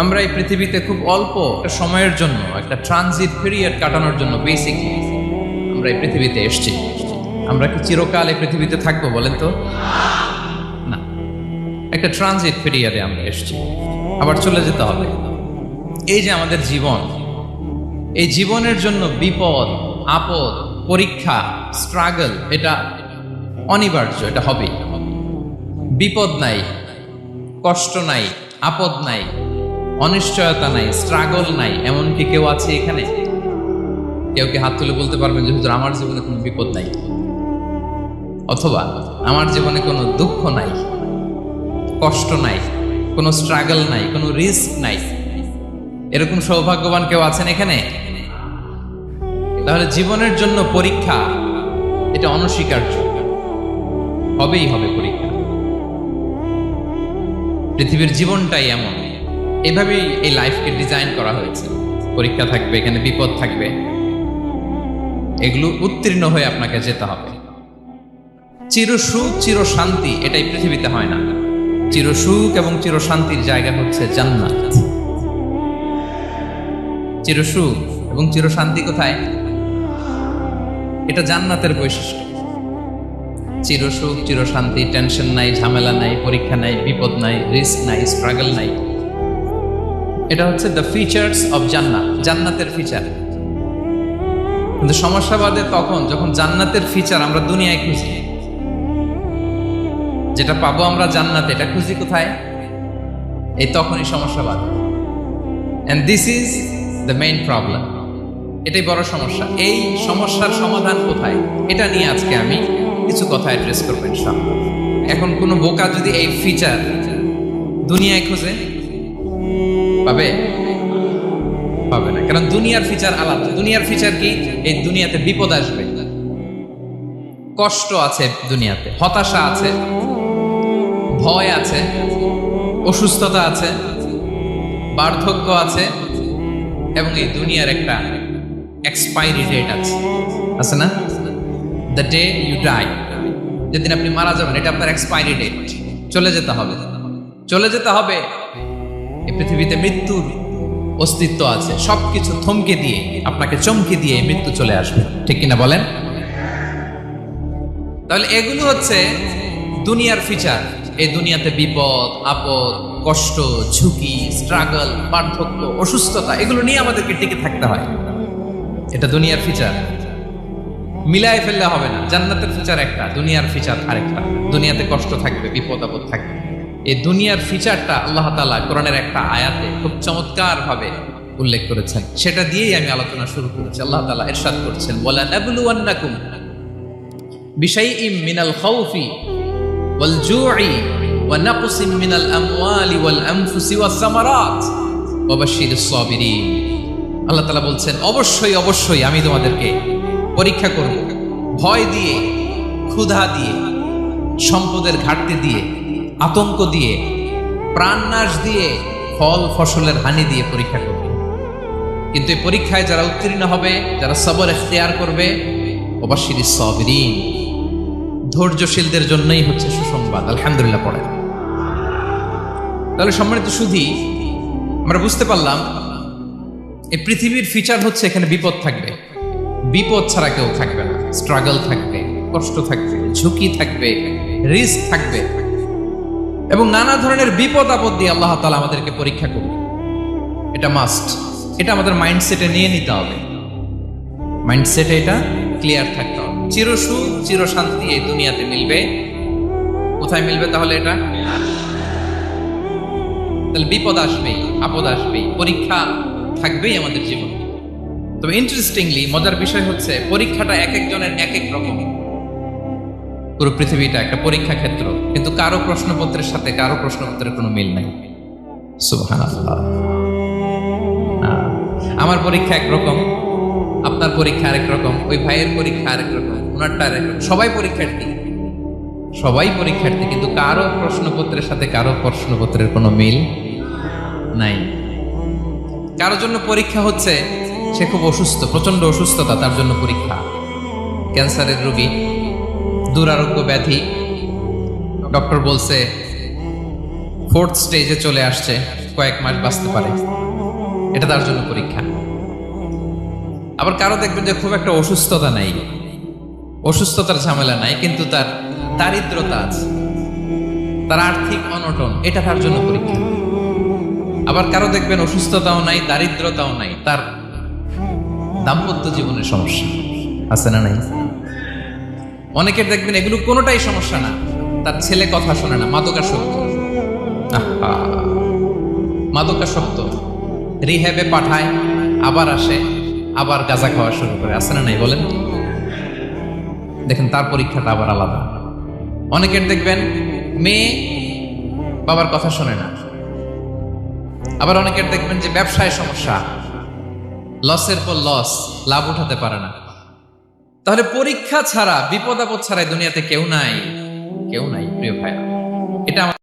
আমরা এই পৃথিবীতে খুব অল্প একটা সময়ের জন্য, একটা ট্রানজিট পিরিয়ড কাটানোর জন্য বেসিকলি আমরা এই পৃথিবীতে এসেছি। আমরা কি চিরকাল এই পৃথিবীতে থাকবো বলেন তো? না, একটা ট্রানজিট পিরিয়ডে আমরা এসেছি, আবার চলে যেতে হবে। এই যে আমাদের জীবন, এই জীবনের জন্য বিপদ, আপদ, পরীক্ষা, স্ট্রাগল, এটা অনিবার্য, এটা হবেই। বিপদ নাই, কষ্ট নাই, আপদ নাই, অনিশ্চয়তা নাই, স্ট্রাগল নাই, এমনকি কেউ আছে এখানে? কেউ কি হাত তুলে বলতে পারবেন যে হুজুর আমার জীবনে কোনো বিপদ নাই, অথবা আমার জীবনে কোনো দুঃখ নাই, কষ্ট নাই, কোনো স্ট্রাগল নাই, কোনো রিস্ক নাই? এরকম সৌভাগ্যবান কেউ আছেন এখানে? তাহলে জীবনের জন্য পরীক্ষা, এটা অনস্বীকার্য, হবেই হবে পরীক্ষা। পৃথিবীর জীবনটাই এমন, এভাবেই এই লাইফকে ডিজাইন করা হয়েছে। পরীক্ষা থাকবে, এখানে বিপদ থাকবে, এগুলো উত্তীর্ণ হয়ে আপনাকে যেতে হবে। চিরসুখ চির শান্তি এটাই পৃথিবীতে হয় না। চিরসুখ এবং চিরশান্তির জায়গা হচ্ছে জান্নাত। চিরসুখ এবং চিরশান্তি কোথায়? এটা জান্নাতের বৈশিষ্ট্য। চিরসুখ চিরশান্তি, টেনশন নাই, ঝামেলা নাই, পরীক্ষা নাই, বিপদ নাই, রিস্ক নাই, স্ট্রাগল নাই, এটা হচ্ছে দ্য ফিচার্স অফ জান্নাত, জান্নাতের ফিচার। কিন্তু সমস্যা বাদে তখন যখন জান্নাতের ফিচার আমরা দুনিয়ায় খুঁজি, যেটা পাবো আমরা জান্নাতে, এটা খুঁজি কোথায়? এই তখনই সমস্যা বাদে। And this is the main problem. এটাই বড় সমস্যা। এই সমস্যার সমাধান কোথায়, এটা নিয়ে আজকে আমি কিছু কথা অ্যাড্রেস করবো ইনশাআল্লাহ। এখন কোনো বোকা যদি এই ফিচার দুনিয়ায় খুঁজে পাবে? পাবে না, কারণ দুনিয়ার ফিচার আলাদা। দুনিয়ার ফিচার কি? এই দুনিয়াতে বিপদ আসবে, কষ্ট আছে দুনিয়াতে, হতাশা আছে, ভয় আছে, অসুস্থতা আছে, বার্ধক্য আছে, এবং এই দুনিয়ার একটা এক্সপায়ারি ডেট আছে না? দ্য ডে ইউ ডাই, যেদিন আপনি মারা যাবেন, এটা আপনার এক্সপায়ারি ডেট। চলে যেতে হবে, চলে যেতে হবে। এই পৃথিবীতে মৃত্যুর অস্তিত্ব আছে। সবকিছু থমকে দিয়ে, আপনাকে চমকে দিয়ে মৃত্যু চলে আসবে, ঠিক কিনা বলেন? তাহলে এগুলো হচ্ছে দুনিয়ার ফিচার। এই দুনিয়াতে বিপদ, আপদ, কষ্ট, ঝুঁকি, স্ট্রাগল, বার্ধক্য, অসুস্থতা, এগুলো নিয়ে আমাদেরকে টিকে থাকতে হয়। এটা দুনিয়ার ফিচার, মিলায় ফেললে হবে না। জান্নাতের ফিচার একটা, দুনিয়ার ফিচার আরেকটা। দুনিয়াতে কষ্ট থাকবে, বিপদ আপদ থাকবে। এই দুনিয়ার ফিচারটা আল্লাহ তাআলা কোরআনের একটা আয়াতে খুব চমৎকার ভাবে উল্লেখ করেছেন। সেটা দিয়েই আমি আলোচনা শুরু করেছি। আল্লাহ তাআলা ইরশাদ করছেন, ওয়ালা নাবলুওয়ান্নাকুম বিশাইইম মিনাল খাউফি ওয়াল জুই ওয়া নাকসিম মিনাল আমওয়ালি ওয়াল আনফুসি ওয়াস সামারাত ওয়া বাশশিরিস সাবিরিন। আল্লাহ তাআলা বলছেন, অবশ্যই অবশ্যই আমি তোমাদেরকে পরীক্ষা করব, ভয় দিয়ে, ক্ষুধা দিয়ে, সম্পদের ঘাটতি দিয়ে, আতঙ্ক দিয়ে, প্রাণনাশ দিয়ে, ফল ফসলের হানি দিয়ে পরীক্ষা করবে। কিন্তু এই পরীক্ষায় যারা উত্তীর্ণ হবে, যারা সবর ইখতিয়ার করবে, ওয়াবাশশিরিস সাবিরিন, ধৈর্যশীলদের জন্যই হচ্ছে সুসংবাদ। আলহামদুলিল্লাহ পড়ে। তাহলে সম্মানিত সুধী, আমরা বুঝতে পারলাম এই পৃথিবীর ফিচার হচ্ছে এখানে বিপদ থাকবে, বিপদ ছাড়া কেউ থাকবে না। স্ট্রাগল থাকবে, কষ্ট থাকবে, ঝুঁকি থাকবে, রিস্ক থাকবে, এবং নানা ধরনের বিপদ আপদ দিয়ে আল্লাহ তাআলা আমাদেরকে পরীক্ষা করবে। এটা মাস্ট, এটা আমাদের মাইন্ডসেটে নিয়ে নিতে হবে। মাইন্ডসেটে এটা ক্লিয়ার থাকতে হবে। চিরসুখ চিরশান্তি এই দুনিয়াতে মিলবে, কোথায় মিলবে তাহলে? এটা তাহলে বিপদ আসবেই, আপদ আসবেই, পরীক্ষা থাকবেই আমাদের জীবনে। তবে ইন্টারেস্টিংলি মজার বিষয় হচ্ছে, পরীক্ষাটা এক একজনের এক এক রকম। পুরো পৃথিবীটা একটা পরীক্ষা ক্ষেত্র, কিন্তু কারো প্রশ্নপত্রের সাথে কারো প্রশ্নপত্রের কোনো মিল নাই। সুবহানাল্লাহ। আমার পরীক্ষা একরকম, আপনার পরীক্ষা আরেক রকম, ওই ভাইয়ের পরীক্ষা আরেক রকম, ওনারটা আরেক রকম। সবাই পরীক্ষার্থী, সবাই পরীক্ষার্থী, কিন্তু কারো প্রশ্নপত্রের সাথে কারো প্রশ্নপত্রের কোনো মিল নাই। কারোর জন্য পরীক্ষা হচ্ছে সে খুব অসুস্থ, প্রচন্ড অসুস্থতা, তার জন্য পরীক্ষা। ক্যান্সারের রোগী, দুরারোগ্য ব্যাধি, ডক্টর বলছে ফোর্থ স্টেজে চলে আসছে, কয়েক মাস বাঁচতে পারে, এটা তার জন্য পরীক্ষা। আবার কারো দেখবেন যে খুব একটা অসুস্থতা নাই, অসুস্থতার ঝামেলা নাই, কিন্তু তার দারিদ্রতা আছে, তার আর্থিক অনটন, এটা তার জন্য পরীক্ষা। আবার কারো দেখবেন অসুস্থতাও নাই, দারিদ্রতাও নাই, তার দাম্পত্য জীবনের সমস্যা আছে না নাই? অনেকের দেখবেন এগুলো কোনোটাই সমস্যা না, তার ছেলে কথা শোনে না, মাদকাসক্ত। আহা, মাদকাসক্ত, রিহ্যাবে পাঠায়, আবার আসে, আবার গাঁজা খাওয়া শুরু করে, আছে না নাই বলেন? দেখেন তার পরীক্ষাটা আবার আলাদা। অনেকের দেখবেন মেয়ে বাবার কথা শোনে না। আবার অনেকের দেখবেন যে ব্যবসায় সমস্যা, লসের পর লস, লাভ উঠাতে পারে না। তাহলে পরীক্ষা ছাড়া, বিপদ আপদ ছাড়া দুনিয়াতে কেউ নাই, কেউ নাই প্রিয় ভাইয়া। এটা